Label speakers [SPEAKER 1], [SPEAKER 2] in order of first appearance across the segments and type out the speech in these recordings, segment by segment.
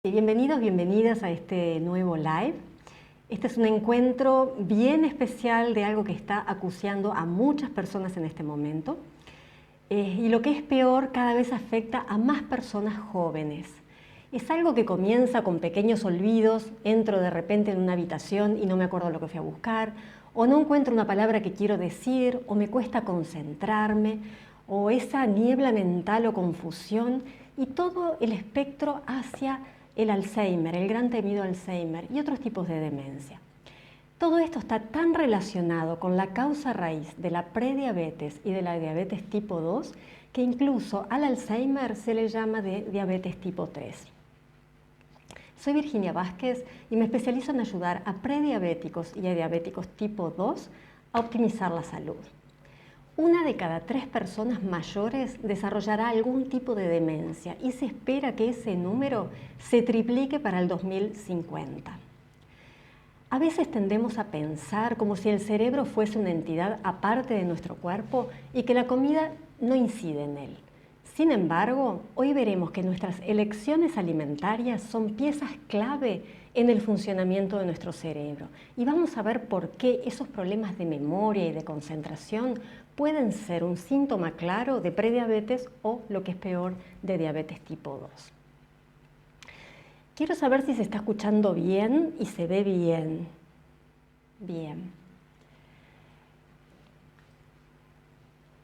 [SPEAKER 1] Bienvenidos, bienvenidas a este nuevo live. Este es un encuentro bien especial de algo que está acuciando a muchas personas en este momento. Y lo que es peor, cada vez afecta a más personas jóvenes. Es algo que comienza con pequeños olvidos, entro de repente en una habitación y no me acuerdo lo que fui a buscar, o no encuentro una palabra que quiero decir, o me cuesta concentrarme, o esa niebla mental o confusión, y todo el espectro hacia el Alzheimer, el gran temido Alzheimer y otros tipos de demencia. Todo esto está tan relacionado con la causa raíz de la prediabetes y de la diabetes tipo 2 que incluso al Alzheimer se le llama de diabetes tipo 3. Soy Virginia Vázquez y me especializo en ayudar a prediabéticos y a diabéticos tipo 2 a optimizar la salud. 1 de cada 3 personas mayores desarrollará algún tipo de demencia y se espera que ese número se triplique para el 2050. A veces tendemos a pensar como si el cerebro fuese una entidad aparte de nuestro cuerpo y que la comida no incide en él. Sin embargo, hoy veremos que nuestras elecciones alimentarias son piezas clave en el funcionamiento de nuestro cerebro y vamos a ver por qué esos problemas de memoria y de concentración pueden ser un síntoma claro de prediabetes o, lo que es peor, de diabetes tipo 2. Quiero saber si se está escuchando bien y se ve bien. Bien.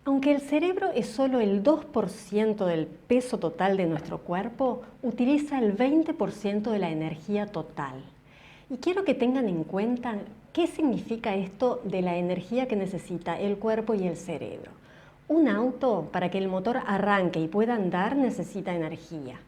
[SPEAKER 1] Aunque el cerebro es solo el 2% del peso total de nuestro cuerpo, utiliza el 20% de la energía total. Y quiero que tengan en cuenta qué significa esto de la energía que necesita el cuerpo y el cerebro. Un auto, para que el motor arranque y pueda andar, necesita energía.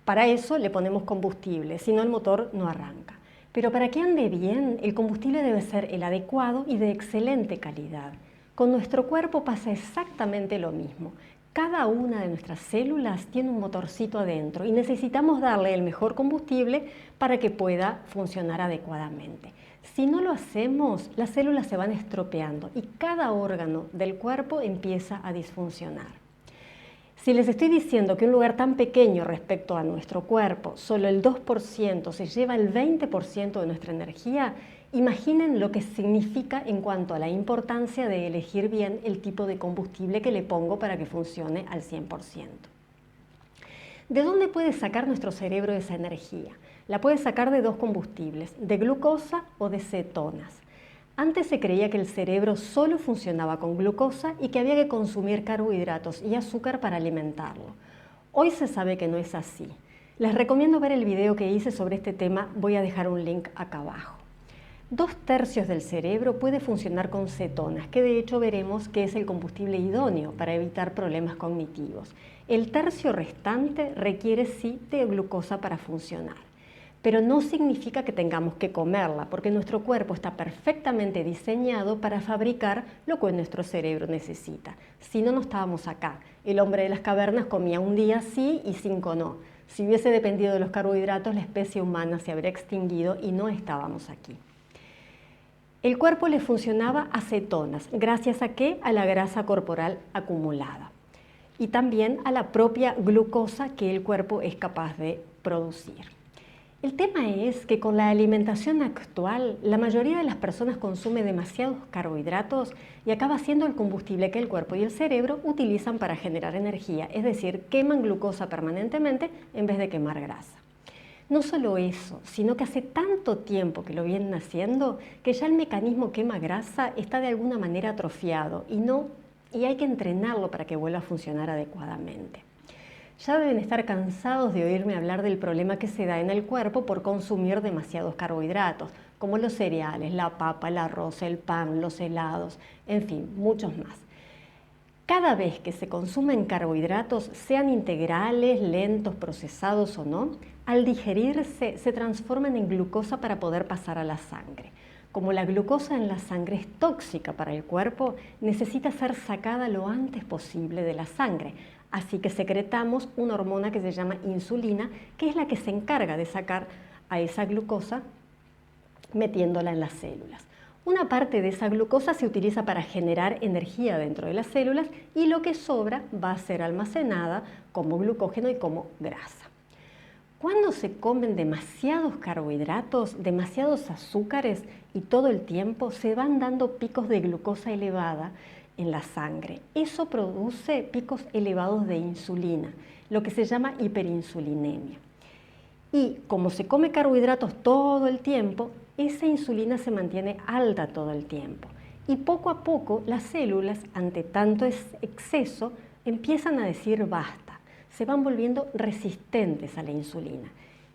[SPEAKER 1] Para eso le ponemos combustible, si no el motor no arranca. Pero para que ande bien, el combustible debe ser el adecuado y de excelente calidad. Con nuestro cuerpo pasa exactamente lo mismo. Cada una de nuestras células tiene un motorcito adentro y necesitamos darle el mejor combustible para que pueda funcionar adecuadamente. Si no lo hacemos, las células se van estropeando y cada órgano del cuerpo empieza a disfuncionar. Si les estoy diciendo que un lugar tan pequeño respecto a nuestro cuerpo, solo el 2% se lleva el 20% de nuestra energía, imaginen lo que significa en cuanto a la importancia de elegir bien el tipo de combustible que le pongo para que funcione al 100%. ¿De dónde puede sacar nuestro cerebro esa energía? La puede sacar de 2 combustibles, de glucosa o de cetonas. Antes se creía que el cerebro solo funcionaba con glucosa y que había que consumir carbohidratos y azúcar para alimentarlo. Hoy se sabe que no es así. Les recomiendo ver el video que hice sobre este tema, voy a dejar un link acá abajo. 2/3 del cerebro puede funcionar con cetonas, que de hecho veremos que es el combustible idóneo para evitar problemas cognitivos. El tercio restante requiere sí de glucosa para funcionar. Pero no significa que tengamos que comerla, porque nuestro cuerpo está perfectamente diseñado para fabricar lo que nuestro cerebro necesita. Si no, no estábamos acá. El hombre de las cavernas comía un día sí y 5 no. Si hubiese dependido de los carbohidratos, la especie humana se habría extinguido y no estábamos aquí. El cuerpo le funcionaba a cetonas, ¿gracias a qué? A la grasa corporal acumulada. Y también a la propia glucosa que el cuerpo es capaz de producir. El tema es que con la alimentación actual, la mayoría de las personas consume demasiados carbohidratos y acaba siendo el combustible que el cuerpo y el cerebro utilizan para generar energía, es decir, queman glucosa permanentemente en vez de quemar grasa. No solo eso, sino que hace tanto tiempo que lo vienen haciendo que ya el mecanismo quema grasa está de alguna manera atrofiado y hay que entrenarlo para que vuelva a funcionar adecuadamente. Ya deben estar cansados de oírme hablar del problema que se da en el cuerpo por consumir demasiados carbohidratos, como los cereales, la papa, el arroz, el pan, los helados, en fin, muchos más. Cada vez que se consumen carbohidratos, sean integrales, lentos, procesados o no, al digerirse se transforman en glucosa para poder pasar a la sangre. Como la glucosa en la sangre es tóxica para el cuerpo, necesita ser sacada lo antes posible de la sangre. Así que secretamos una hormona que se llama insulina, que es la que se encarga de sacar a esa glucosa metiéndola en las células. Una parte de esa glucosa se utiliza para generar energía dentro de las células y lo que sobra va a ser almacenada como glucógeno y como grasa. Cuando se comen demasiados carbohidratos, demasiados azúcares y todo el tiempo se van dando picos de glucosa elevada en la sangre. Eso produce picos elevados de insulina, lo que se llama hiperinsulinemia. Y como se come carbohidratos todo el tiempo, esa insulina se mantiene alta todo el tiempo. Y poco a poco las células, ante tanto exceso, empiezan a decir basta. Se van volviendo resistentes a la insulina.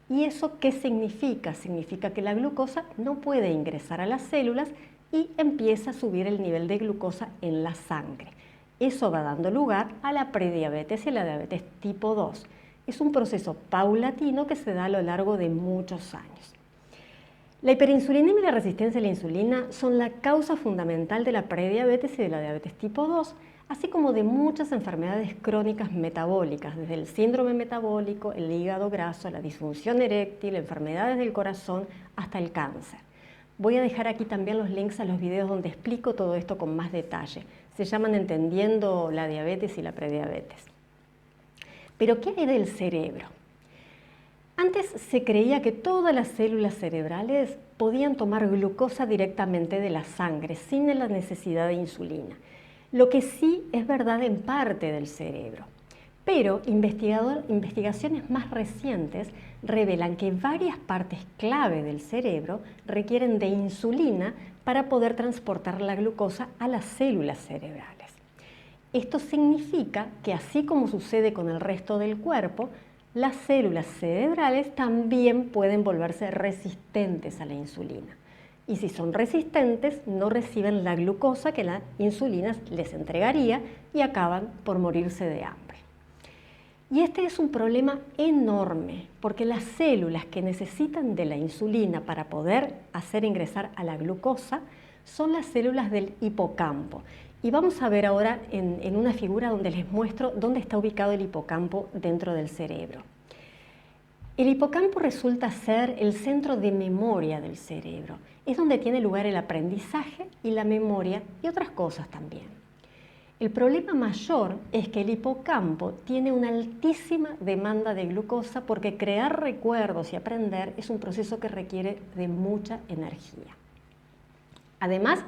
[SPEAKER 1] ¿Y eso qué significa? Significa que la glucosa no puede ingresar a las células y empieza a subir el nivel de glucosa en la sangre. Eso va dando lugar a la prediabetes y a la diabetes tipo 2. Es un proceso paulatino que se da a lo largo de muchos años. La hiperinsulinemia y la resistencia a la insulina son la causa fundamental de la prediabetes y de la diabetes tipo 2, así como de muchas enfermedades crónicas metabólicas, desde el síndrome metabólico, el hígado graso, la disfunción eréctil, enfermedades del corazón, hasta el cáncer. Voy a dejar aquí también los links a los videos donde explico todo esto con más detalle. Se llaman Entendiendo la diabetes y la prediabetes. Pero ¿qué hay del cerebro? Antes se creía que todas las células cerebrales podían tomar glucosa directamente de la sangre sin la necesidad de insulina, lo que sí es verdad en parte del cerebro. Pero investigaciones más recientes revelan que varias partes clave del cerebro requieren de insulina para poder transportar la glucosa a las células cerebrales. Esto significa que, así como sucede con el resto del cuerpo, las células cerebrales también pueden volverse resistentes a la insulina. Y si son resistentes, no reciben la glucosa que la insulina les entregaría y acaban por morirse de hambre. Y este es un problema enorme, porque las células que necesitan de la insulina para poder hacer ingresar a la glucosa son las células del hipocampo. Y vamos a ver ahora en una figura donde les muestro dónde está ubicado el hipocampo dentro del cerebro. El hipocampo resulta ser el centro de memoria del cerebro. Es donde tiene lugar el aprendizaje y la memoria y otras cosas también. El problema mayor es que el hipocampo tiene una altísima demanda de glucosa porque crear recuerdos y aprender es un proceso que requiere de mucha energía. Además,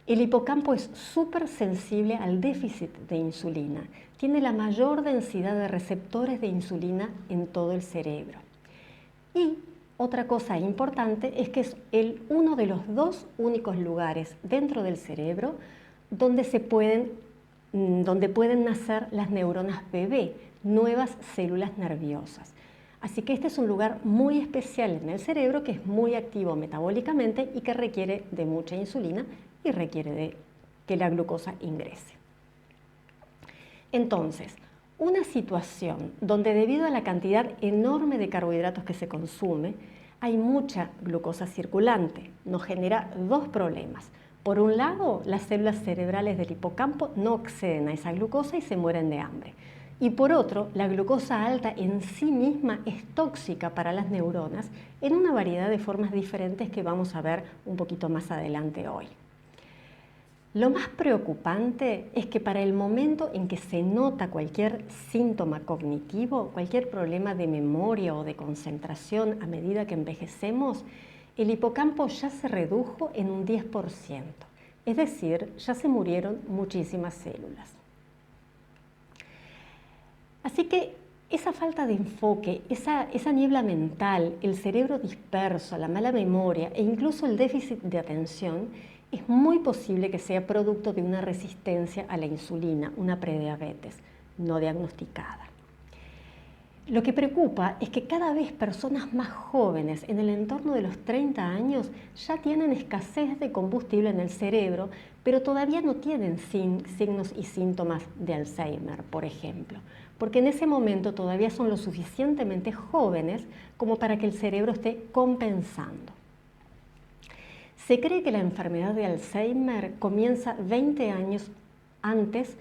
[SPEAKER 1] el hipocampo es súper sensible al déficit de insulina. Tiene la mayor densidad de receptores de insulina en todo el cerebro. Y otra cosa importante es que es uno de los dos únicos lugares dentro del cerebro donde pueden nacer las neuronas bebé, nuevas células nerviosas. Así que este es un lugar muy especial en el cerebro que es muy activo metabólicamente y que requiere de mucha insulina y requiere de que la glucosa ingrese. Entonces, una situación donde debido a la cantidad enorme de carbohidratos que se consume, hay mucha glucosa circulante, nos genera dos problemas. Por un lado, las células cerebrales del hipocampo no acceden a esa glucosa y se mueren de hambre. Y por otro, la glucosa alta en sí misma es tóxica para las neuronas en una variedad de formas diferentes que vamos a ver un poquito más adelante hoy. Lo más preocupante es que para el momento en que se nota cualquier síntoma cognitivo, cualquier problema de memoria o de concentración a medida que envejecemos, el hipocampo ya se redujo en un 10%, es decir, ya se murieron muchísimas células. Así que esa falta de enfoque, esa niebla mental, el cerebro disperso, la mala memoria e incluso el déficit de atención es muy posible que sea producto de una resistencia a la insulina, una prediabetes no diagnosticada. Lo que preocupa es que cada vez personas más jóvenes, en el entorno de los 30 años, ya tienen escasez de combustible en el cerebro, pero todavía no tienen signos y síntomas de Alzheimer, por ejemplo, porque en ese momento todavía son lo suficientemente jóvenes como para que el cerebro esté compensando. Se cree que la enfermedad de Alzheimer comienza 20 años antes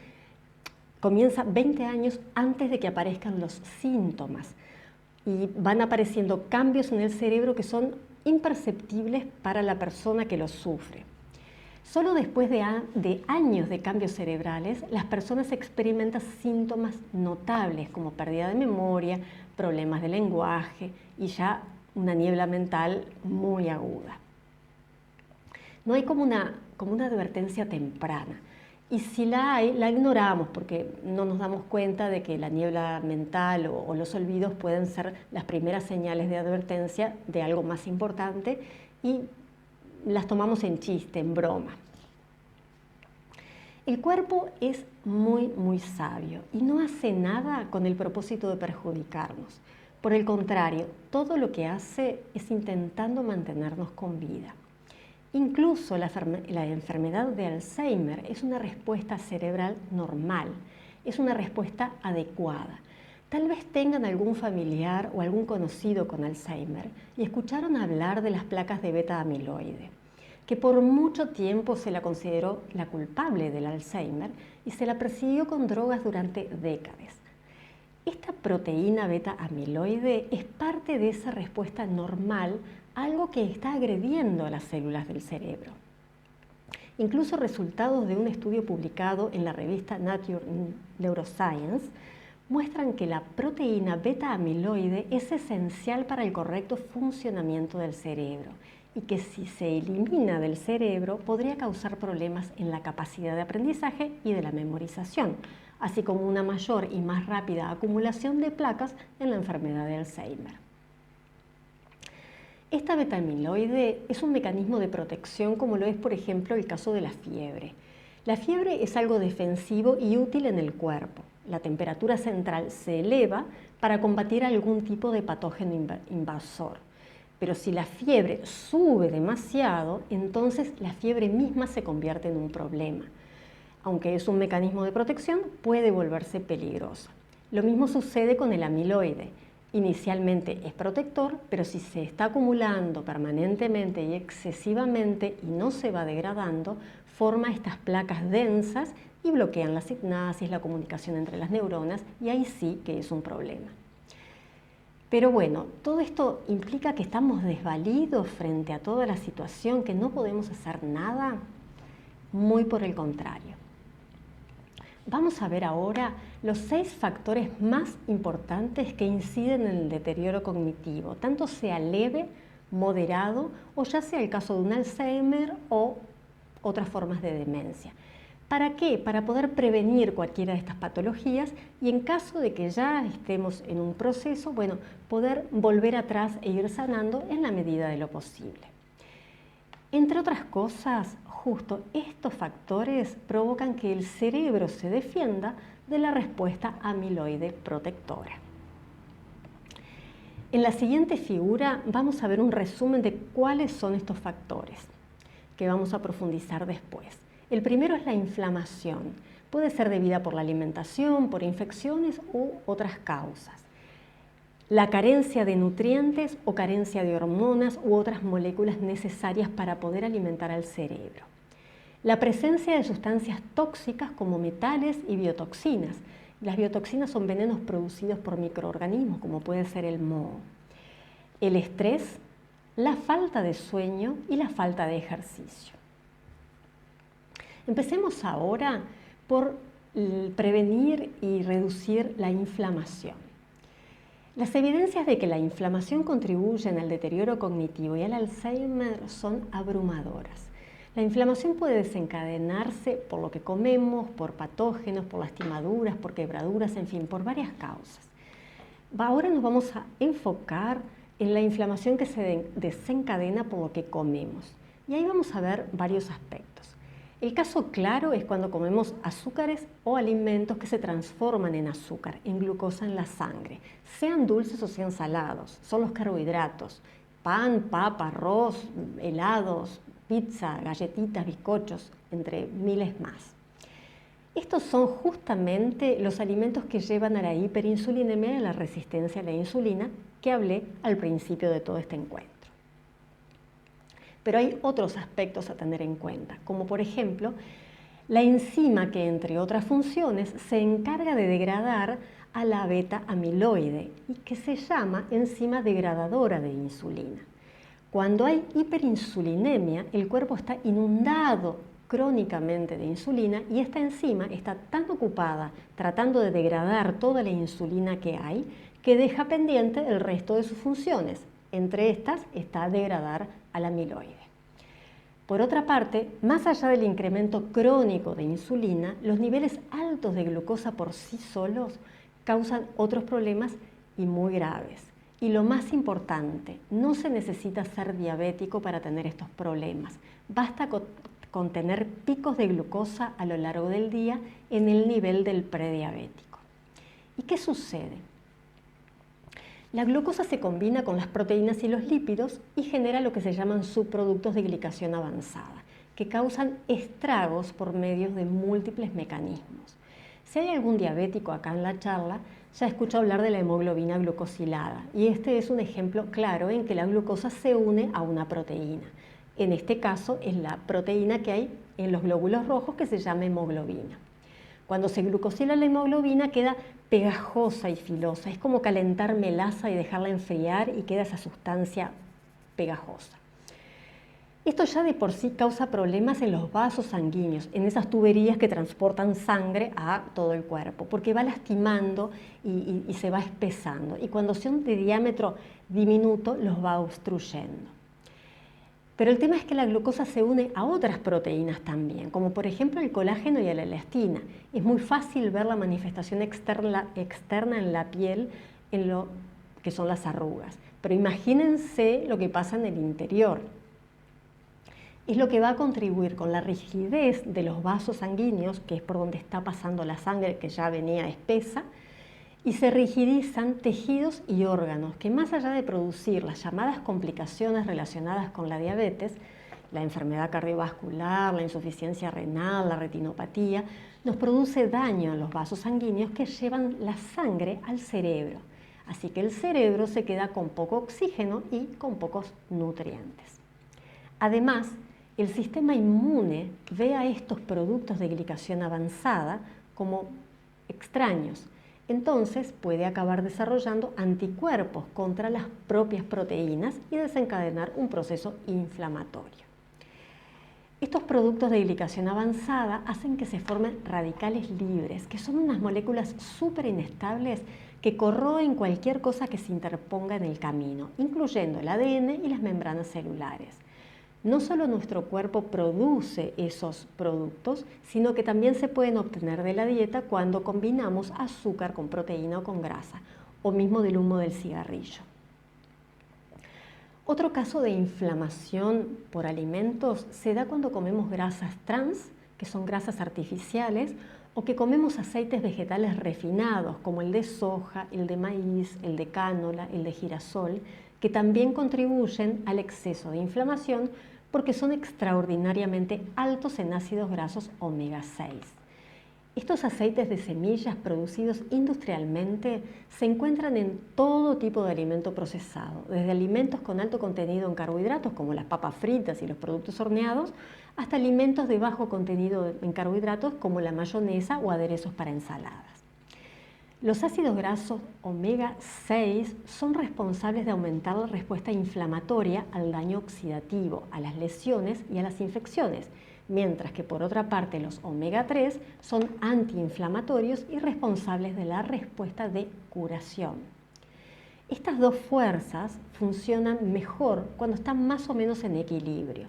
[SPEAKER 1] de que aparezcan los síntomas y van apareciendo cambios en el cerebro que son imperceptibles para la persona que los sufre. Solo después de años de cambios cerebrales, las personas experimentan síntomas notables como pérdida de memoria, problemas de lenguaje y ya una niebla mental muy aguda. No hay como una advertencia temprana. Y si la hay, la ignoramos porque no nos damos cuenta de que la niebla mental o los olvidos pueden ser las primeras señales de advertencia de algo más importante y las tomamos en chiste, en broma. El cuerpo es muy sabio y no hace nada con el propósito de perjudicarnos. Por el contrario, todo lo que hace es intentando mantenernos con vida. Incluso la enfermedad de Alzheimer es una respuesta cerebral normal, es una respuesta adecuada. Tal vez tengan algún familiar o algún conocido con Alzheimer y escucharon hablar de las placas de beta-amiloide, que por mucho tiempo se la consideró la culpable del Alzheimer y se la persiguió con drogas durante décadas. Esta proteína beta-amiloide es parte de esa respuesta normal a algo que está agrediendo a las células del cerebro. Incluso resultados de un estudio publicado en la revista Nature Neuroscience muestran que la proteína beta-amiloide es esencial para el correcto funcionamiento del cerebro y que si se elimina del cerebro podría causar problemas en la capacidad de aprendizaje y de la memorización, así como una mayor y más rápida acumulación de placas en la enfermedad de Alzheimer. Esta beta-amiloide es un mecanismo de protección como lo es, por ejemplo, el caso de la fiebre. La fiebre es algo defensivo y útil en el cuerpo. La temperatura central se eleva para combatir algún tipo de patógeno invasor. Pero si la fiebre sube demasiado, entonces la fiebre misma se convierte en un problema. Aunque es un mecanismo de protección, puede volverse peligroso. Lo mismo sucede con el amiloide. Inicialmente es protector, pero si se está acumulando permanentemente y excesivamente y no se va degradando, forma estas placas densas y bloquean la sinapsis, la comunicación entre las neuronas, y ahí sí que es un problema. Pero bueno, todo esto implica que estamos desvalidos frente a toda la situación, que no podemos hacer nada. Muy por el contrario. Vamos a ver ahora los 6 factores más importantes que inciden en el deterioro cognitivo, tanto sea leve, moderado o ya sea el caso de un Alzheimer o otras formas de demencia. ¿Para qué? Para poder prevenir cualquiera de estas patologías y en caso de que ya estemos en un proceso, bueno, poder volver atrás e ir sanando en la medida de lo posible. Entre otras cosas, justo estos factores provocan que el cerebro se defienda de la respuesta amiloide protectora. En la siguiente figura vamos a ver un resumen de cuáles son estos factores, que vamos a profundizar después. El primero es la inflamación. Puede ser debida por la alimentación, por infecciones u otras causas. La carencia de nutrientes o carencia de hormonas u otras moléculas necesarias para poder alimentar al cerebro. La presencia de sustancias tóxicas como metales y biotoxinas. Las biotoxinas son venenos producidos por microorganismos, como puede ser el moho. El estrés, la falta de sueño y la falta de ejercicio. Empecemos ahora por prevenir y reducir la inflamación. Las evidencias de que la inflamación contribuye al deterioro cognitivo y al Alzheimer son abrumadoras. La inflamación puede desencadenarse por lo que comemos, por patógenos, por lastimaduras, por quebraduras, en fin, por varias causas. Ahora nos vamos a enfocar en la inflamación que se desencadena por lo que comemos. Y ahí vamos a ver varios aspectos. El caso claro es cuando comemos azúcares o alimentos que se transforman en azúcar, en glucosa en la sangre, sean dulces o sean salados, son los carbohidratos, pan, papa, arroz, helados, pizza, galletitas, bizcochos, entre miles más. Estos son justamente los alimentos que llevan a la hiperinsulinemia y a la resistencia a la insulina que hablé al principio de todo este encuentro. Pero hay otros aspectos a tener en cuenta, como por ejemplo, la enzima que entre otras funciones se encarga de degradar a la beta-amiloide y que se llama enzima degradadora de insulina. Cuando hay hiperinsulinemia, el cuerpo está inundado crónicamente de insulina y esta enzima está tan ocupada tratando de degradar toda la insulina que hay que deja pendiente el resto de sus funciones. Entre estas está degradar al amiloide. Por otra parte, más allá del incremento crónico de insulina, los niveles altos de glucosa por sí solos causan otros problemas y muy graves. Y lo más importante, no se necesita ser diabético para tener estos problemas. Basta con tener picos de glucosa a lo largo del día en el nivel del prediabético. ¿Y qué sucede? La glucosa se combina con las proteínas y los lípidos y genera lo que se llaman subproductos de glicación avanzada, que causan estragos por medio de múltiples mecanismos. Si hay algún diabético acá en la charla, ya escucha hablar de la hemoglobina glucosilada, y este es un ejemplo claro en que la glucosa se une a una proteína. En este caso es la proteína que hay en los glóbulos rojos que se llama hemoglobina. Cuando se glucosila la hemoglobina queda pegajosa y filosa, es como calentar melaza y dejarla enfriar y queda esa sustancia pegajosa. Esto ya de por sí causa problemas en los vasos sanguíneos, en esas tuberías que transportan sangre a todo el cuerpo, porque va lastimando y se va espesando, y cuando son de diámetro diminuto los va obstruyendo. Pero el tema es que la glucosa se une a otras proteínas también, como por ejemplo el colágeno y la elastina. Es muy fácil ver la manifestación externa en la piel, en lo que son las arrugas. Pero imagínense lo que pasa en el interior. Es lo que va a contribuir con la rigidez de los vasos sanguíneos, que es por donde está pasando la sangre que ya venía espesa, y se rigidizan tejidos y órganos que, más allá de producir las llamadas complicaciones relacionadas con la diabetes, la enfermedad cardiovascular, la insuficiencia renal, la retinopatía, nos produce daño en los vasos sanguíneos que llevan la sangre al cerebro. Así que el cerebro se queda con poco oxígeno y con pocos nutrientes. Además, el sistema inmune ve a estos productos de glicación avanzada como extraños. Entonces puede acabar desarrollando anticuerpos contra las propias proteínas y desencadenar un proceso inflamatorio. Estos productos de glicación avanzada hacen que se formen radicales libres, que son unas moléculas súper inestables que corroen cualquier cosa que se interponga en el camino, incluyendo el ADN y las membranas celulares. No solo nuestro cuerpo produce esos productos, sino que también se pueden obtener de la dieta cuando combinamos azúcar con proteína o con grasa, o mismo del humo del cigarrillo. Otro caso de inflamación por alimentos se da cuando comemos grasas trans, que son grasas artificiales, o que comemos aceites vegetales refinados, como el de soja, el de maíz, el de cánola, el de girasol, que también contribuyen al exceso de inflamación porque son extraordinariamente altos en ácidos grasos omega 6. Estos aceites de semillas producidos industrialmente se encuentran en todo tipo de alimento procesado, desde alimentos con alto contenido en carbohidratos como las papas fritas y los productos horneados, hasta alimentos de bajo contenido en carbohidratos como la mayonesa o aderezos para ensaladas. Los ácidos grasos omega 6 son responsables de aumentar la respuesta inflamatoria al daño oxidativo, a las lesiones y a las infecciones, mientras que por otra parte los omega 3 son antiinflamatorios y responsables de la respuesta de curación. Estas dos fuerzas funcionan mejor cuando están más o menos en equilibrio.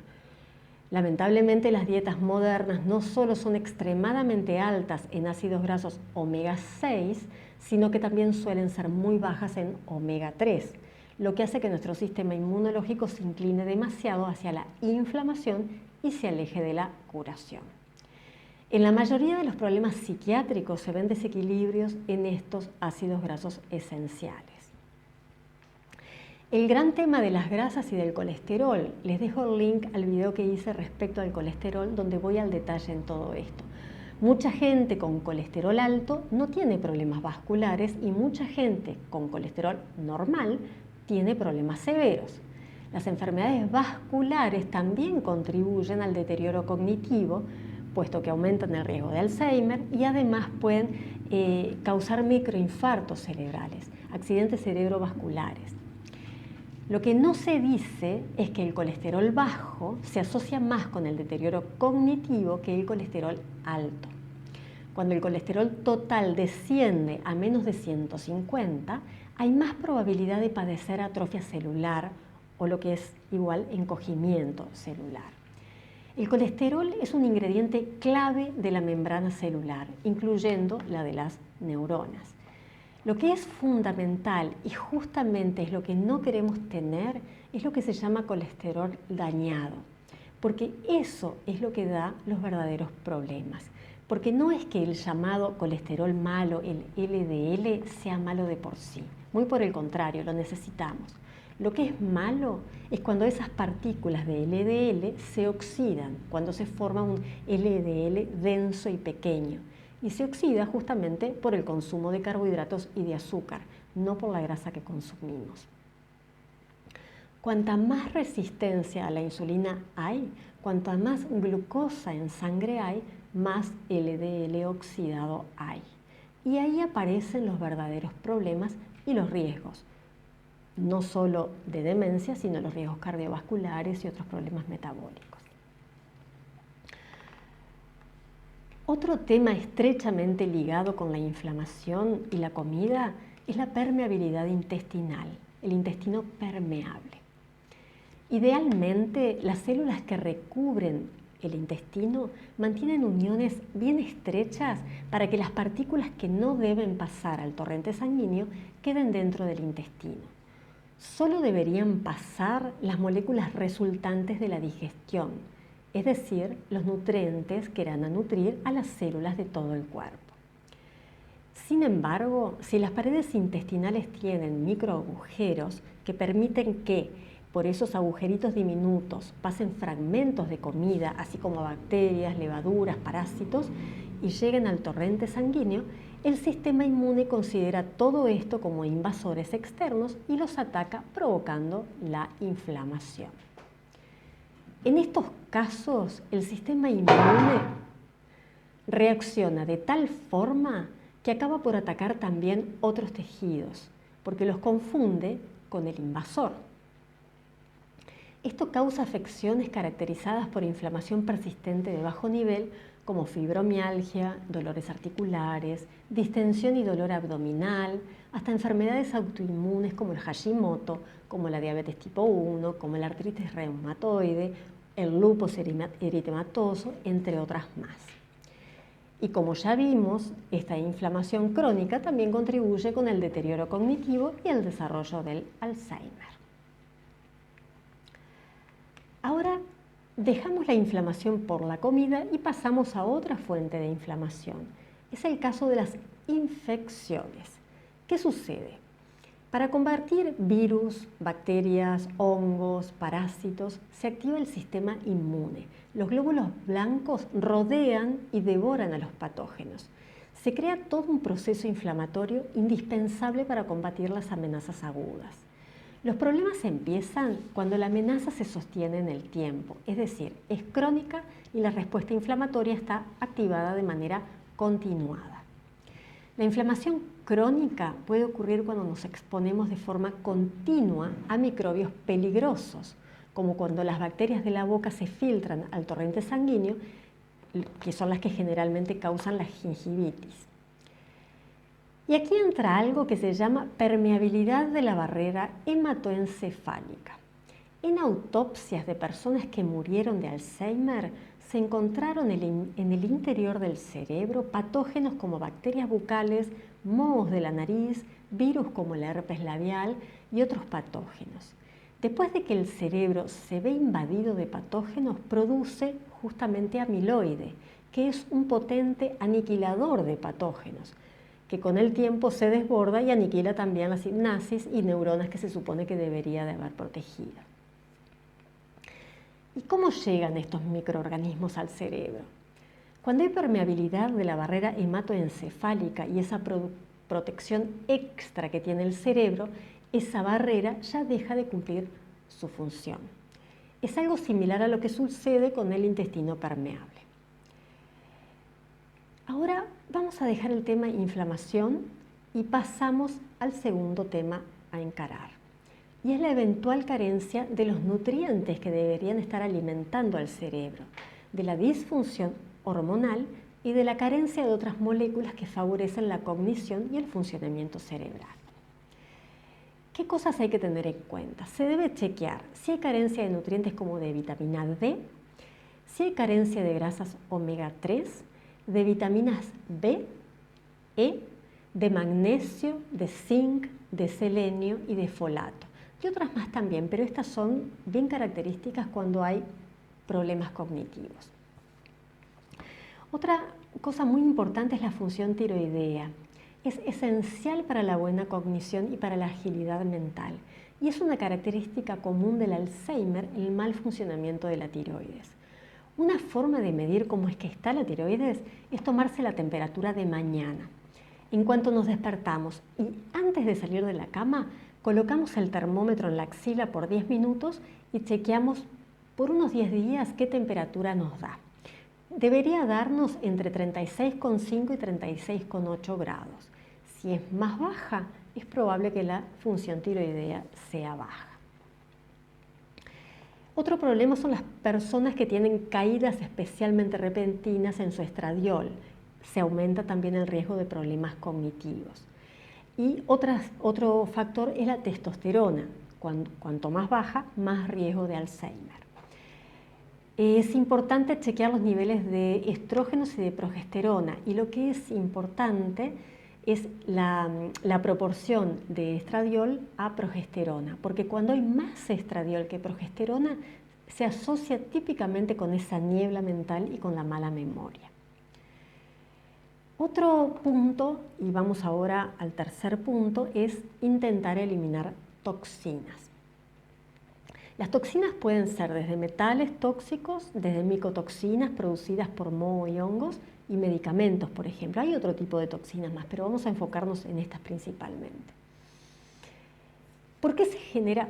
[SPEAKER 1] Lamentablemente las dietas modernas no solo son extremadamente altas en ácidos grasos omega 6, sino que también suelen ser muy bajas en omega 3, lo que hace que nuestro sistema inmunológico se incline demasiado hacia la inflamación y se aleje de la curación. En la mayoría de los problemas psiquiátricos se ven desequilibrios en estos ácidos grasos esenciales. El gran tema de las grasas y del colesterol, les dejo el link al video que hice respecto al colesterol, donde voy al detalle en todo esto. Mucha gente con colesterol alto no tiene problemas vasculares y mucha gente con colesterol normal tiene problemas severos. Las enfermedades vasculares también contribuyen al deterioro cognitivo, puesto que aumentan el riesgo de Alzheimer y además pueden causar microinfartos cerebrales, accidentes cerebrovasculares. Lo que no se dice es que el colesterol bajo se asocia más con el deterioro cognitivo que el colesterol alto. Cuando el colesterol total desciende a menos de 150, hay más probabilidad de padecer atrofia celular o lo que es igual encogimiento celular. El colesterol es un ingrediente clave de la membrana celular, incluyendo la de las neuronas. Lo que es fundamental y justamente es lo que no queremos tener es lo que se llama colesterol dañado, porque eso es lo que da los verdaderos problemas. Porque no es que el llamado colesterol malo, el LDL, sea malo de por sí. Muy por el contrario, lo necesitamos. Lo que es malo es cuando esas partículas de LDL se oxidan, cuando se forma un LDL denso y pequeño. Y se oxida justamente por el consumo de carbohidratos y de azúcar, no por la grasa que consumimos. Cuanta más resistencia a la insulina hay, cuanta más glucosa en sangre hay, más LDL oxidado hay. Y ahí aparecen los verdaderos problemas y los riesgos, no solo de demencia, sino los riesgos cardiovasculares y otros problemas metabólicos. Otro tema estrechamente ligado con la inflamación y la comida es la permeabilidad intestinal, el intestino permeable. Idealmente, las células que recubren el intestino mantienen uniones bien estrechas para que las partículas que no deben pasar al torrente sanguíneo queden dentro del intestino. Solo deberían pasar las moléculas resultantes de la digestión, es decir, los nutrientes que irán a nutrir a las células de todo el cuerpo. Sin embargo, si las paredes intestinales tienen microagujeros que permiten que por esos agujeritos diminutos pasen fragmentos de comida, así como bacterias, levaduras, parásitos, y lleguen al torrente sanguíneo, el sistema inmune considera todo esto como invasores externos y los ataca, provocando la inflamación. En estos casos, el sistema inmune reacciona de tal forma que acaba por atacar también otros tejidos, porque los confunde con el invasor. Esto causa afecciones caracterizadas por inflamación persistente de bajo nivel, como fibromialgia, dolores articulares, distensión y dolor abdominal, hasta enfermedades autoinmunes como el Hashimoto, como la diabetes tipo 1, como la artritis reumatoide, el lupus eritematoso, entre otras más. Y como ya vimos, esta inflamación crónica también contribuye con el deterioro cognitivo y el desarrollo del Alzheimer. Ahora dejamos la inflamación por la comida y pasamos a otra fuente de inflamación. Es el caso de las infecciones. ¿Qué sucede? Para combatir virus, bacterias, hongos, parásitos, se activa el sistema inmune. Los glóbulos blancos rodean y devoran a los patógenos. Se crea todo un proceso inflamatorio indispensable para combatir las amenazas agudas. Los problemas empiezan cuando la amenaza se sostiene en el tiempo, es decir, es crónica y la respuesta inflamatoria está activada de manera continuada. La inflamación crónica puede ocurrir cuando nos exponemos de forma continua a microbios peligrosos, como cuando las bacterias de la boca se filtran al torrente sanguíneo, que son las que generalmente causan la gingivitis. Y aquí entra algo que se llama permeabilidad de la barrera hematoencefálica. En autopsias de personas que murieron de Alzheimer, se encontraron en el interior del cerebro patógenos como bacterias bucales, mohos de la nariz, virus como el herpes labial y otros patógenos. Después de que el cerebro se ve invadido de patógenos, produce justamente amiloide, que es un potente aniquilador de patógenos, que con el tiempo se desborda y aniquila también las sinapsis y neuronas que se supone que debería de haber protegido. ¿Y cómo llegan estos microorganismos al cerebro? Cuando hay permeabilidad de la barrera hematoencefálica y esa protección extra que tiene el cerebro, esa barrera ya deja de cumplir su función. Es algo similar a lo que sucede con el intestino permeable. Ahora vamos a dejar el tema inflamación y pasamos al segundo tema a encarar. Y es la eventual carencia de los nutrientes que deberían estar alimentando al cerebro, de la disfunción hormonal y de la carencia de otras moléculas que favorecen la cognición y el funcionamiento cerebral. ¿Qué cosas hay que tener en cuenta? Se debe chequear si hay carencia de nutrientes como de vitamina D, si hay carencia de grasas omega 3, de vitaminas B, E, de magnesio, de zinc, de selenio y de folato. Y otras más también, pero estas son bien características cuando hay problemas cognitivos. Otra cosa muy importante es la función tiroidea. Es esencial para la buena cognición y para la agilidad mental. Y es una característica común del Alzheimer, el mal funcionamiento de la tiroides. Una forma de medir cómo es que está la tiroides es tomarse la temperatura de mañana. En cuanto nos despertamos y antes de salir de la cama, colocamos el termómetro en la axila por 10 minutos y chequeamos por unos 10 días qué temperatura nos da. Debería darnos entre 36,5 y 36,8 grados. Si es más baja, es probable que la función tiroidea sea baja. Otro problema son las personas que tienen caídas especialmente repentinas en su estradiol. Se aumenta también el riesgo de problemas cognitivos. Y otro factor es la testosterona. Cuanto más baja, más riesgo de Alzheimer. Es importante chequear los niveles de estrógenos y de progesterona. Y lo que es importante es la proporción de estradiol a progesterona, porque cuando hay más estradiol que progesterona, se asocia típicamente con esa niebla mental y con la mala memoria. Otro punto, y vamos ahora al tercer punto, es intentar eliminar toxinas. Las toxinas pueden ser desde metales tóxicos, desde micotoxinas producidas por moho y hongos, y medicamentos, por ejemplo. Hay otro tipo de toxinas más, pero vamos a enfocarnos en estas principalmente. ¿Por qué se genera,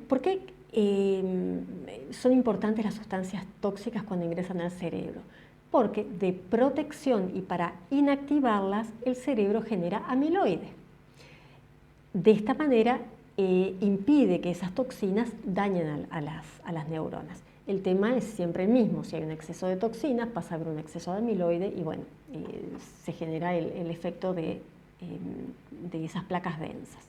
[SPEAKER 1] por qué son importantes las sustancias tóxicas cuando ingresan al cerebro? Porque de protección y para inactivarlas, el cerebro genera amiloide. De esta manera impide que esas toxinas dañen a las neuronas. El tema es siempre el mismo: si hay un exceso de toxinas, pasa a haber un exceso de amiloide y bueno, se genera el efecto de esas placas densas.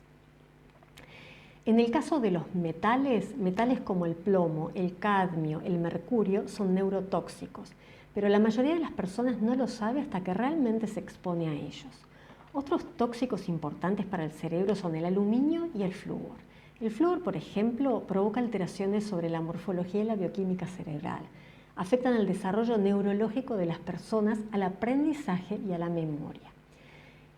[SPEAKER 1] En el caso de los metales como el plomo, el cadmio, el mercurio son neurotóxicos, pero la mayoría de las personas no lo sabe hasta que realmente se expone a ellos. Otros tóxicos importantes para el cerebro son el aluminio y el flúor. El flúor, por ejemplo, provoca alteraciones sobre la morfología y la bioquímica cerebral. Afectan al desarrollo neurológico de las personas, al aprendizaje y a la memoria.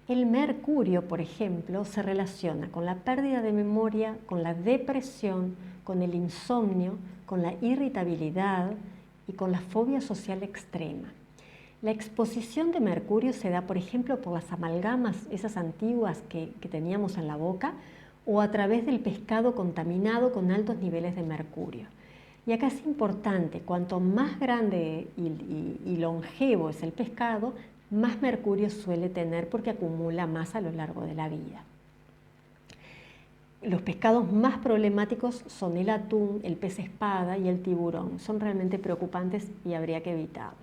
[SPEAKER 1] El mercurio, por ejemplo, se relaciona con la pérdida de memoria, con la depresión, con el insomnio, con la irritabilidad y con la fobia social extrema. La exposición de mercurio se da, por ejemplo, por las amalgamas, esas antiguas que teníamos en la boca, o a través del pescado contaminado con altos niveles de mercurio. Y acá es importante: cuanto más grande y longevo es el pescado, más mercurio suele tener porque acumula más a lo largo de la vida. Los pescados más problemáticos son el atún, el pez espada y el tiburón. Son realmente preocupantes y habría que evitarlos.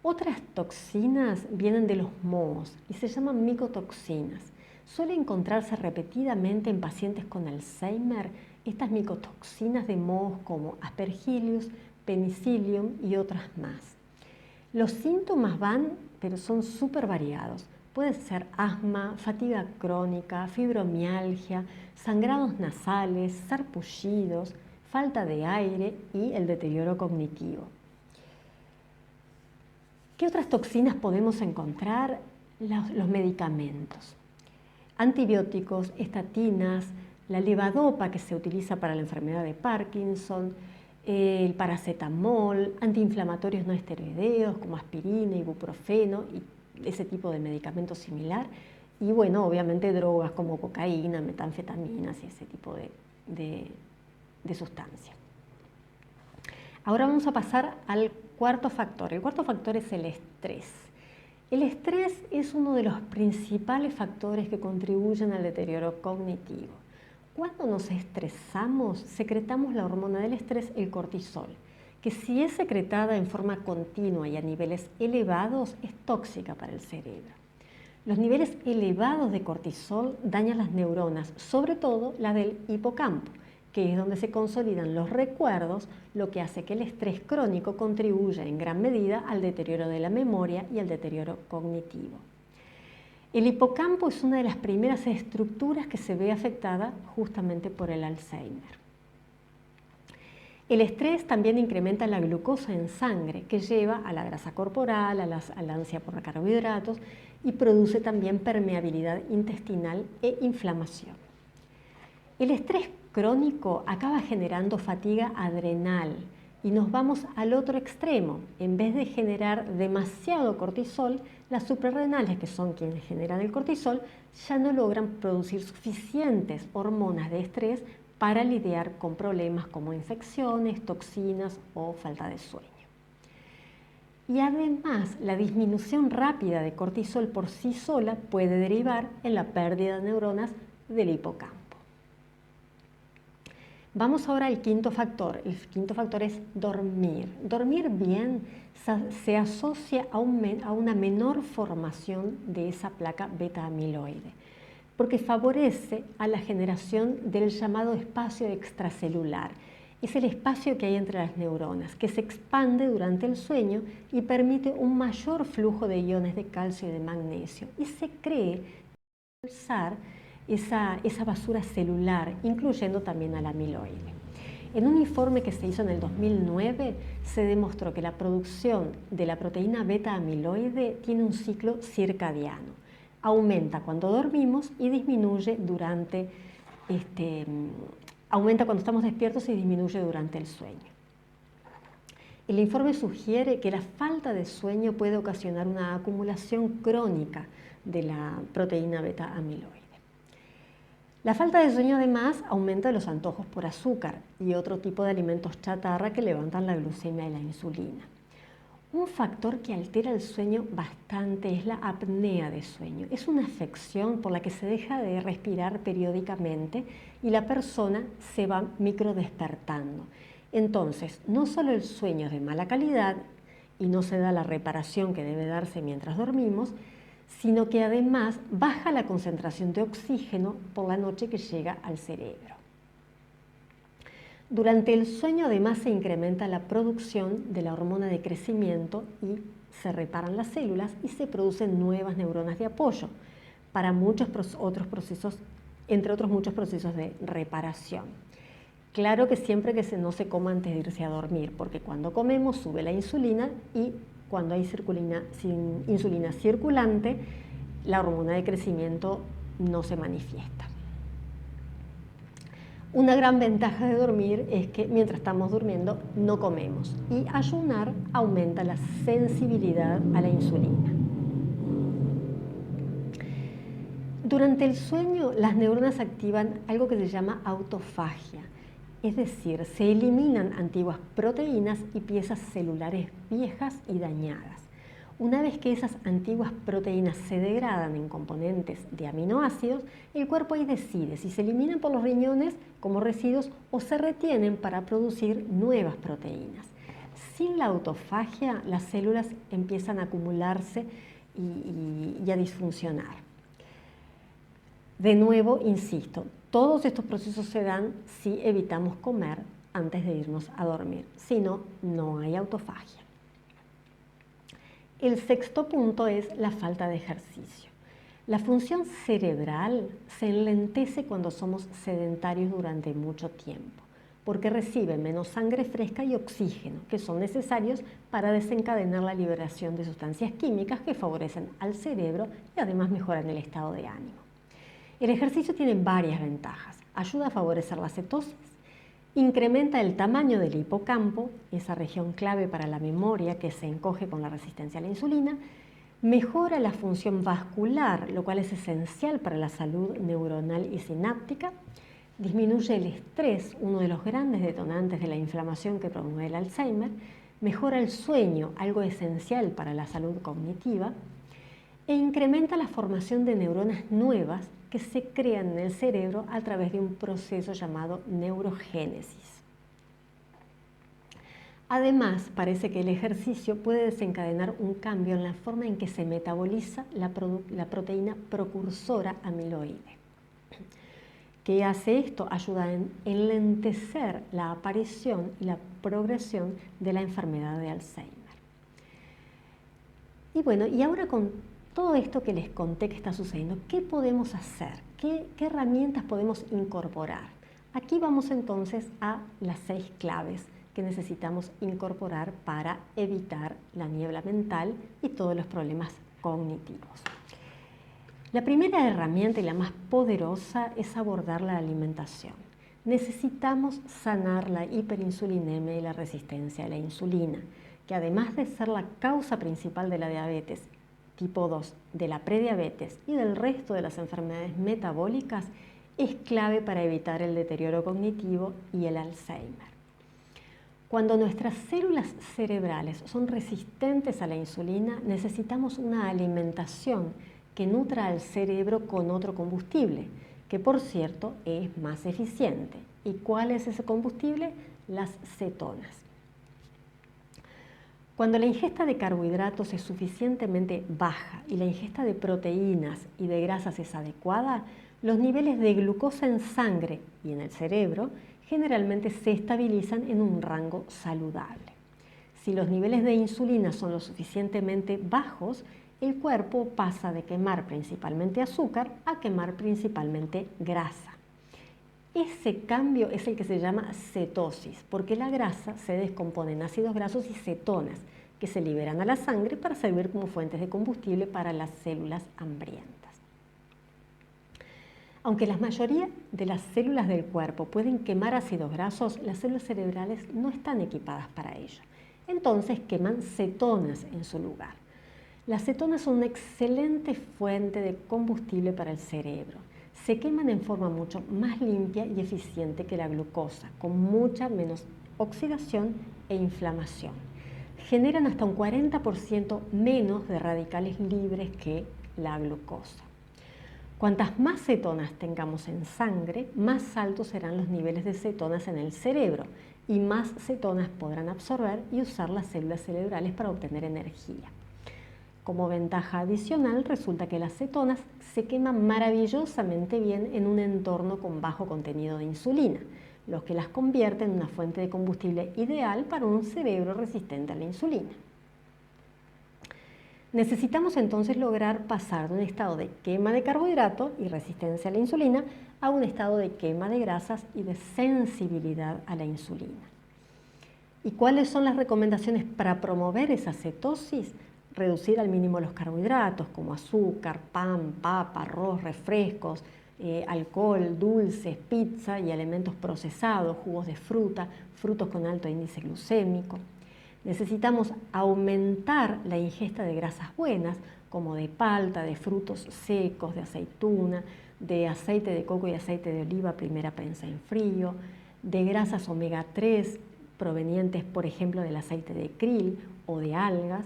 [SPEAKER 1] Otras toxinas vienen de los mohos y se llaman micotoxinas. Suele encontrarse repetidamente en pacientes con Alzheimer estas micotoxinas de mohos como Aspergillus, Penicillium y otras más. Los síntomas van, pero son súper variados. Puede ser asma, fatiga crónica, fibromialgia, sangrados nasales, sarpullidos, falta de aire y el deterioro cognitivo. ¿Qué otras toxinas podemos encontrar? Los medicamentos. Antibióticos, estatinas, la levodopa que se utiliza para la enfermedad de Parkinson, el paracetamol, antiinflamatorios no esteroideos como aspirina, ibuprofeno y ese tipo de medicamento similar. Y bueno, obviamente drogas como cocaína, metanfetaminas y ese tipo de sustancias. Ahora vamos a pasar al cuarto factor. El cuarto factor es el estrés. El estrés es uno de los principales factores que contribuyen al deterioro cognitivo. Cuando nos estresamos, secretamos la hormona del estrés, el cortisol, que si es secretada en forma continua y a niveles elevados, es tóxica para el cerebro. Los niveles elevados de cortisol dañan las neuronas, sobre todo las del hipocampo, que es donde se consolidan los recuerdos, lo que hace que el estrés crónico contribuya en gran medida al deterioro de la memoria y al deterioro cognitivo. El hipocampo es una de las primeras estructuras que se ve afectada justamente por el Alzheimer. El estrés también incrementa la glucosa en sangre, que lleva a la grasa corporal, a la ansia por carbohidratos y produce también permeabilidad intestinal e inflamación. El estrés crónico acaba generando fatiga adrenal y nos vamos al otro extremo. En vez de generar demasiado cortisol, las suprarrenales, que son quienes generan el cortisol, ya no logran producir suficientes hormonas de estrés para lidiar con problemas como infecciones, toxinas o falta de sueño. Y además, la disminución rápida de cortisol por sí sola puede derivar en la pérdida de neuronas del hipocampo. Vamos ahora al quinto factor. El quinto factor es dormir. Dormir bien se asocia a una menor formación de esa placa beta-amiloide, porque favorece a la generación del llamado espacio extracelular. Es el espacio que hay entre las neuronas, que se expande durante el sueño y permite un mayor flujo de iones de calcio y de magnesio. Y se cree expulsar esa basura celular, incluyendo también al amiloide. En un informe que se hizo en el 2009, se demostró que la producción de la proteína beta-amiloide tiene un ciclo circadiano. Aumenta cuando dormimos y disminuye aumenta cuando estamos despiertos y disminuye durante el sueño. El informe sugiere que la falta de sueño puede ocasionar una acumulación crónica de la proteína beta-amiloide. La falta de sueño además aumenta los antojos por azúcar y otro tipo de alimentos chatarra que levantan la glucemia y la insulina. Un factor que altera el sueño bastante es la apnea de sueño. Es una afección por la que se deja de respirar periódicamente y la persona se va microdespertando. Entonces, no solo el sueño es de mala calidad y no se da la reparación que debe darse mientras dormimos, sino que además baja la concentración de oxígeno por la noche que llega al cerebro. Durante el sueño además se incrementa la producción de la hormona de crecimiento y se reparan las células y se producen nuevas neuronas de apoyo para otros procesos, entre otros muchos procesos de reparación. Claro que siempre que no se coma antes de irse a dormir, porque cuando comemos sube la insulina y cuando hay insulina circulante, la hormona de crecimiento no se manifiesta. Una gran ventaja de dormir es que mientras estamos durmiendo no comemos y ayunar aumenta la sensibilidad a la insulina. Durante el sueño, las neuronas activan algo que se llama autofagia, es decir, se eliminan antiguas proteínas y piezas celulares viejas y dañadas. Una vez que esas antiguas proteínas se degradan en componentes de aminoácidos, el cuerpo ahí decide si se eliminan por los riñones como residuos o se retienen para producir nuevas proteínas. Sin la autofagia, las células empiezan a acumularse y a disfuncionar. De nuevo, insisto, todos estos procesos se dan si evitamos comer antes de irnos a dormir, si no, no hay autofagia. El sexto punto es la falta de ejercicio. La función cerebral se enlentece cuando somos sedentarios durante mucho tiempo, porque recibe menos sangre fresca y oxígeno, que son necesarios para desencadenar la liberación de sustancias químicas que favorecen al cerebro y además mejoran el estado de ánimo. El ejercicio tiene varias ventajas. Ayuda a favorecer la cetosis, incrementa el tamaño del hipocampo, esa región clave para la memoria que se encoge con la resistencia a la insulina, mejora la función vascular, lo cual es esencial para la salud neuronal y sináptica, disminuye el estrés, uno de los grandes detonantes de la inflamación que promueve el Alzheimer, mejora el sueño, algo esencial para la salud cognitiva, e incrementa la formación de neuronas nuevas que se crean en el cerebro a través de un proceso llamado neurogénesis. Además, parece que el ejercicio puede desencadenar un cambio en la forma en que se metaboliza la proteína precursora amiloide. ¿Qué hace esto? Ayuda a enlentecer la aparición y la progresión de la enfermedad de Alzheimer. Y bueno, y ahora con todo esto que les conté que está sucediendo, ¿qué podemos hacer? ¿Qué herramientas podemos incorporar? Aquí vamos entonces a las 6 claves que necesitamos incorporar para evitar la niebla mental y todos los problemas cognitivos. La primera herramienta y la más poderosa es abordar la alimentación. Necesitamos sanar la hiperinsulinemia y la resistencia a la insulina, que además de ser la causa principal de la diabetes tipo 2, de la prediabetes y del resto de las enfermedades metabólicas, es clave para evitar el deterioro cognitivo y el Alzheimer. Cuando nuestras células cerebrales son resistentes a la insulina, necesitamos una alimentación que nutra al cerebro con otro combustible, que por cierto es más eficiente. ¿Y cuál es ese combustible? Las cetonas. Cuando la ingesta de carbohidratos es suficientemente baja y la ingesta de proteínas y de grasas es adecuada, los niveles de glucosa en sangre y en el cerebro generalmente se estabilizan en un rango saludable. Si los niveles de insulina son lo suficientemente bajos, el cuerpo pasa de quemar principalmente azúcar a quemar principalmente grasa. Ese cambio es el que se llama cetosis, porque la grasa se descompone en ácidos grasos y cetonas, que se liberan a la sangre para servir como fuentes de combustible para las células hambrientas. Aunque la mayoría de las células del cuerpo pueden quemar ácidos grasos, las células cerebrales no están equipadas para ello. Entonces queman cetonas en su lugar. Las cetonas son una excelente fuente de combustible para el cerebro. Se queman en forma mucho más limpia y eficiente que la glucosa, con mucha menos oxidación e inflamación. Generan hasta un 40% menos de radicales libres que la glucosa. Cuantas más cetonas tengamos en sangre, más altos serán los niveles de cetonas en el cerebro y más cetonas podrán absorber y usar las células cerebrales para obtener energía. Como ventaja adicional, resulta que las cetonas se queman maravillosamente bien en un entorno con bajo contenido de insulina, lo que las convierte en una fuente de combustible ideal para un cerebro resistente a la insulina. Necesitamos entonces lograr pasar de un estado de quema de carbohidratos y resistencia a la insulina a un estado de quema de grasas y de sensibilidad a la insulina. ¿Y cuáles son las recomendaciones para promover esa cetosis? Reducir al mínimo los carbohidratos como azúcar, pan, papa, arroz, refrescos, alcohol, dulces, pizza y alimentos procesados, jugos de fruta, frutos con alto índice glucémico. Necesitamos aumentar la ingesta de grasas buenas, como de palta, de frutos secos, de aceituna, de aceite de coco y aceite de oliva primera prensa en frío, de grasas omega 3 provenientes, por ejemplo, del aceite de krill o de algas.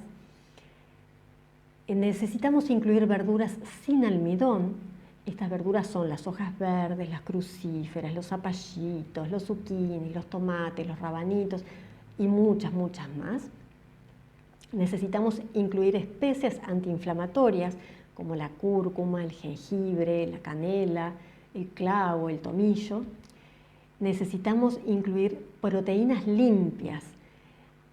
[SPEAKER 1] Necesitamos incluir verduras sin almidón. Estas verduras son las hojas verdes, las crucíferas, los zapallitos, los zucchinis, los tomates, los rabanitos y muchas más. Necesitamos incluir especias antiinflamatorias como la cúrcuma, el jengibre, la canela, el clavo, el tomillo. Necesitamos incluir proteínas limpias,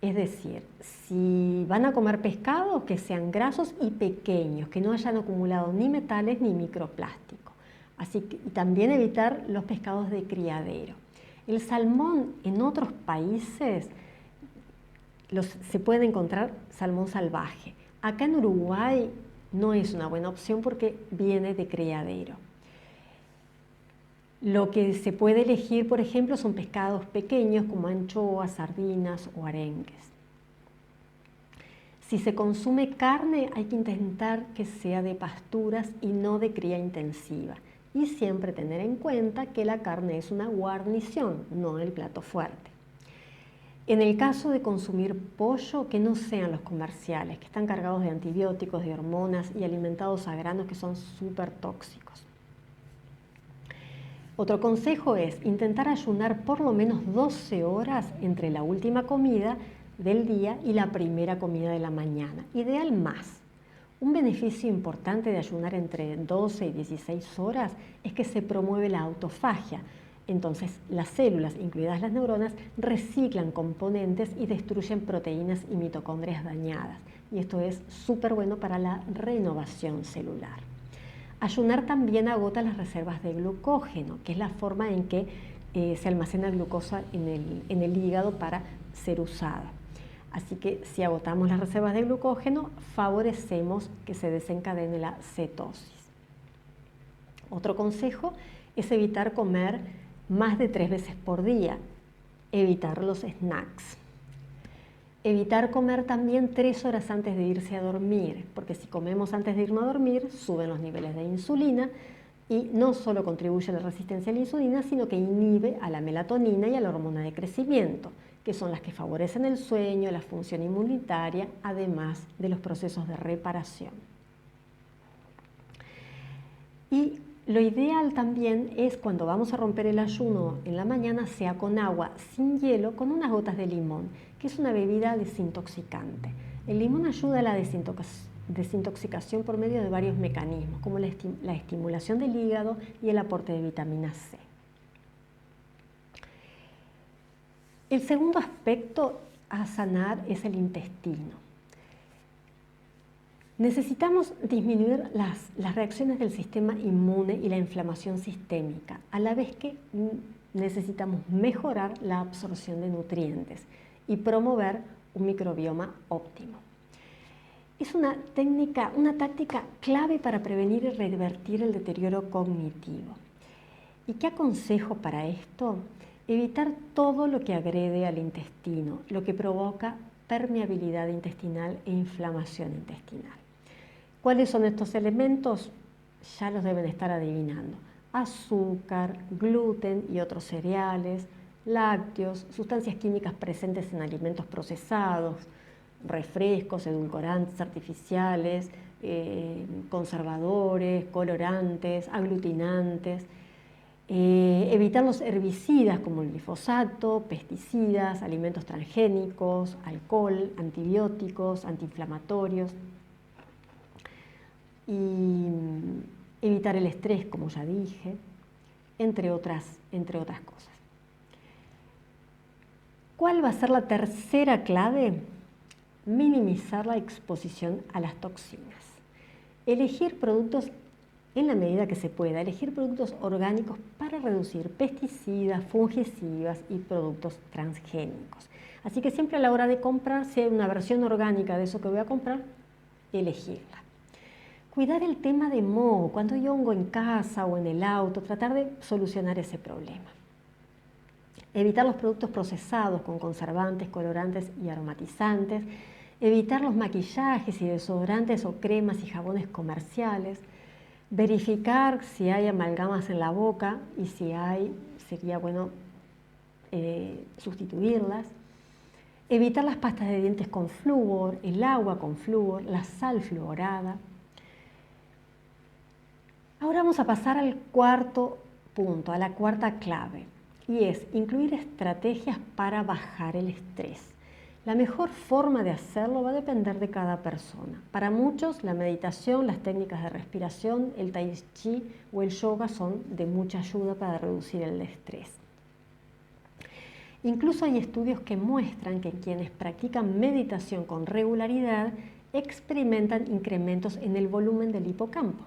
[SPEAKER 1] es decir, si van a comer pescado, que sean grasos y pequeños, que no hayan acumulado ni metales ni microplástico. Así que y también evitar los pescados de criadero. El salmón en otros países se puede encontrar salmón salvaje. Acá en Uruguay no es una buena opción porque viene de criadero. Lo que se puede elegir, por ejemplo, son pescados pequeños como anchoas, sardinas o arenques. Si se consume carne, hay que intentar que sea de pasturas y no de cría intensiva. Y siempre tener en cuenta que la carne es una guarnición, no el plato fuerte. En el caso de consumir pollo, que no sean los comerciales, que están cargados de antibióticos, de hormonas y alimentados a granos que son súper tóxicos. Otro consejo es intentar ayunar por lo menos 12 horas entre la última comida del día y la primera comida de la mañana, ideal más. Un beneficio importante de ayunar entre 12 y 16 horas es que se promueve la autofagia. Entonces, las células, incluidas las neuronas, reciclan componentes y destruyen proteínas y mitocondrias dañadas. Y esto es súper bueno para la renovación celular. Ayunar también agota las reservas de glucógeno, que es la forma en que se almacena glucosa en el hígado para ser usada. Así que si agotamos las reservas de glucógeno, favorecemos que se desencadene la cetosis. Otro consejo es evitar comer más de 3 veces por día, evitar los snacks. Evitar comer también 3 horas antes de irse a dormir, porque si comemos antes de irnos a dormir, suben los niveles de insulina y no solo contribuye a la resistencia a la insulina, sino que inhibe a la melatonina y a la hormona de crecimiento, que son las que favorecen el sueño, la función inmunitaria, además de los procesos de reparación. Y lo ideal también es cuando vamos a romper el ayuno en la mañana, sea con agua sin hielo, con unas gotas de limón, que es una bebida desintoxicante. El limón ayuda a la desintoxicación por medio de varios mecanismos, como la estimulación del hígado y el aporte de vitamina C. El segundo aspecto a sanar es el intestino. Necesitamos disminuir las reacciones del sistema inmune y la inflamación sistémica, a la vez que necesitamos mejorar la absorción de nutrientes y promover un microbioma óptimo. Es una táctica clave para prevenir y revertir el deterioro cognitivo. ¿Y qué aconsejo para esto? Evitar todo lo que agrede al intestino, lo que provoca permeabilidad intestinal e inflamación intestinal. ¿Cuáles son estos elementos? Ya los deben estar adivinando. Azúcar, gluten y otros cereales, lácteos, sustancias químicas presentes en alimentos procesados, refrescos, edulcorantes artificiales, conservadores, colorantes, aglutinantes. Evitar los herbicidas como el glifosato, pesticidas, alimentos transgénicos, alcohol, antibióticos, antiinflamatorios. Y evitar el estrés, como ya dije, entre otras cosas. ¿Cuál va a ser la tercera clave? Minimizar la exposición a las toxinas. Elegir productos en la medida que se pueda, elegir productos orgánicos para reducir pesticidas, fungicidas y productos transgénicos. Así que siempre a la hora de comprar, si hay una versión orgánica de eso que voy a comprar, elegirla. Cuidar el tema de moho, cuando hay hongo en casa o en el auto, tratar de solucionar ese problema. Evitar los productos procesados con conservantes, colorantes y aromatizantes. Evitar los maquillajes y desodorantes o cremas y jabones comerciales. Verificar si hay amalgamas en la boca y si hay, sería bueno sustituirlas. Evitar las pastas de dientes con flúor, el agua con flúor, la sal fluorada. Ahora vamos a pasar al cuarto punto, a la cuarta clave, y es incluir estrategias para bajar el estrés. La mejor forma de hacerlo va a depender de cada persona. Para muchos, la meditación, las técnicas de respiración, el tai chi o el yoga son de mucha ayuda para reducir el estrés. Incluso hay estudios que muestran que quienes practican meditación con regularidad experimentan incrementos en el volumen del hipocampo.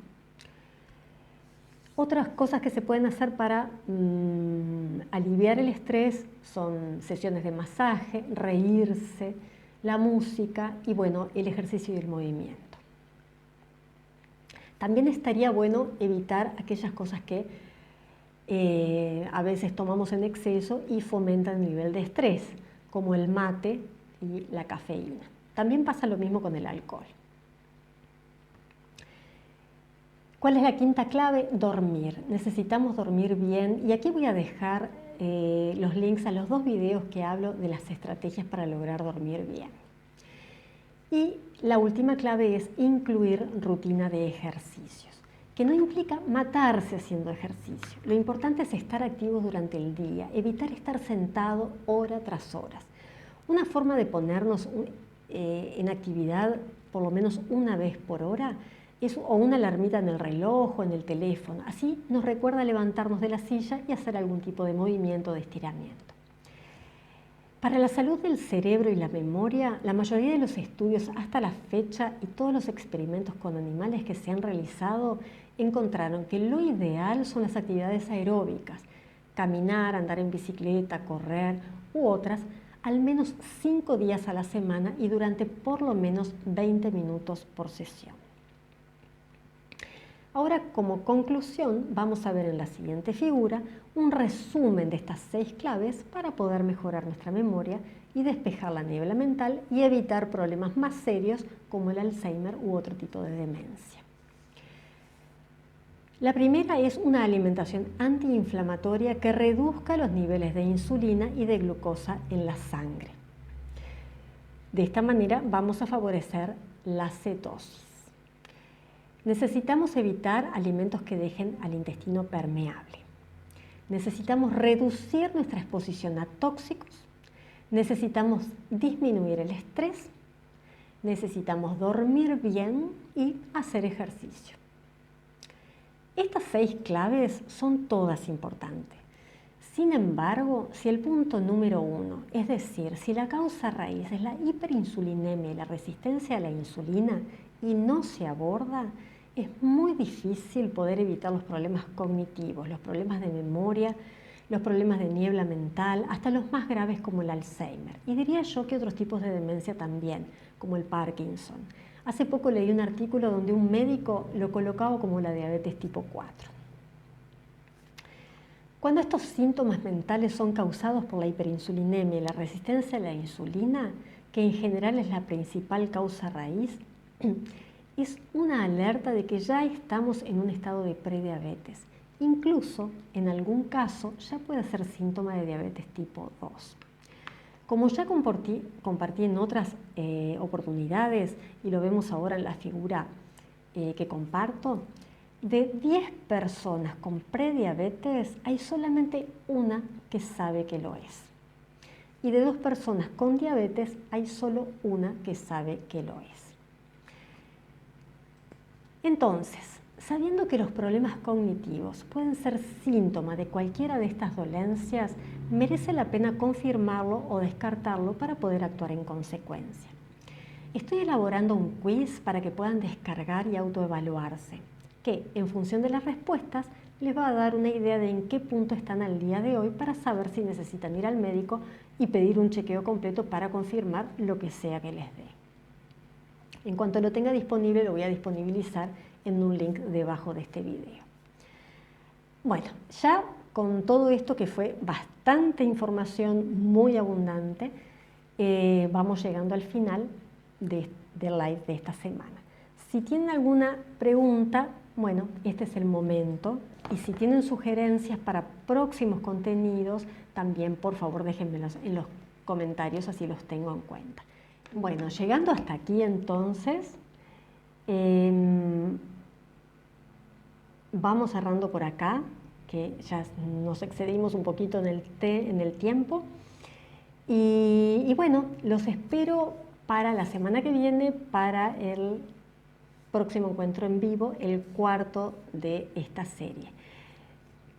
[SPEAKER 1] Otras cosas que se pueden hacer para aliviar el estrés son sesiones de masaje, reírse, la música y bueno, el ejercicio y el movimiento. También estaría bueno evitar aquellas cosas que a veces tomamos en exceso y fomentan el nivel de estrés, como el mate y la cafeína. También pasa lo mismo con el alcohol. ¿Cuál es la quinta clave? Dormir. Necesitamos dormir bien y aquí voy a dejar los links a los 2 videos que hablo de las estrategias para lograr dormir bien. Y la última clave es incluir rutina de ejercicios, que no implica matarse haciendo ejercicio. Lo importante es estar activos durante el día, evitar estar sentado hora tras hora. Una forma de ponernos en actividad por lo menos una vez por hora o una alarmita en el reloj o en el teléfono. Así nos recuerda levantarnos de la silla y hacer algún tipo de movimiento de estiramiento. Para la salud del cerebro y la memoria, la mayoría de los estudios hasta la fecha y todos los experimentos con animales que se han realizado encontraron que lo ideal son las actividades aeróbicas, caminar, andar en bicicleta, correr u otras, al menos 5 días a la semana y durante por lo menos 20 minutos por sesión. Ahora, como conclusión, vamos a ver en la siguiente figura un resumen de estas 6 claves para poder mejorar nuestra memoria y despejar la niebla mental y evitar problemas más serios como el Alzheimer u otro tipo de demencia. La primera es una alimentación antiinflamatoria que reduzca los niveles de insulina y de glucosa en la sangre. De esta manera vamos a favorecer la cetosis. Necesitamos evitar alimentos que dejen al intestino permeable. Necesitamos reducir nuestra exposición a tóxicos. Necesitamos disminuir el estrés. Necesitamos dormir bien y hacer ejercicio. Estas 6 claves son todas importantes. Sin embargo, si el punto número 1, es decir, si la causa raíz es la hiperinsulinemia y la resistencia a la insulina y no se aborda, es muy difícil poder evitar los problemas cognitivos, los problemas de memoria, los problemas de niebla mental, hasta los más graves como el Alzheimer. Y diría yo que otros tipos de demencia también, como el Parkinson. Hace poco leí un artículo donde un médico lo colocaba como la diabetes tipo 4. Cuando estos síntomas mentales son causados por la hiperinsulinemia y la resistencia a la insulina, que en general es la principal causa raíz, es una alerta de que ya estamos en un estado de prediabetes. Incluso, en algún caso, ya puede ser síntoma de diabetes tipo 2. Como ya compartí en otras oportunidades, y lo vemos ahora en la figura que comparto, de 10 personas con prediabetes hay solamente una que sabe que lo es. Y de 2 personas con diabetes hay solo una que sabe que lo es. Entonces, sabiendo que los problemas cognitivos pueden ser síntoma de cualquiera de estas dolencias, merece la pena confirmarlo o descartarlo para poder actuar en consecuencia. Estoy elaborando un quiz para que puedan descargar y autoevaluarse, que en función de las respuestas les va a dar una idea de en qué punto están al día de hoy para saber si necesitan ir al médico y pedir un chequeo completo para confirmar lo que sea que les dé. En cuanto lo tenga disponible, lo voy a disponibilizar en un link debajo de este video. Bueno, ya con todo esto que fue bastante información muy abundante, vamos llegando al final del live de esta semana. Si tienen alguna pregunta, bueno, este es el momento. Y si tienen sugerencias para próximos contenidos, también por favor déjenmelos en los comentarios, así los tengo en cuenta. Bueno, llegando hasta aquí entonces, vamos cerrando por acá, que ya nos excedimos un poquito en el tiempo. Y bueno, los espero para la semana que viene, para el próximo encuentro en vivo, el 4º de esta serie.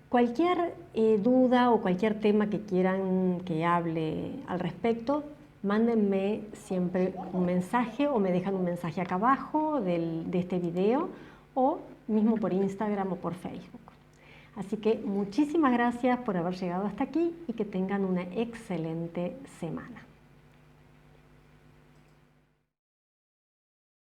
[SPEAKER 1] Cualquier duda o cualquier tema que quieran que hable al respecto, mándenme siempre un mensaje o me dejan un mensaje acá abajo de este video o mismo por Instagram o por Facebook. Así que muchísimas gracias por haber llegado hasta aquí y que tengan una excelente semana.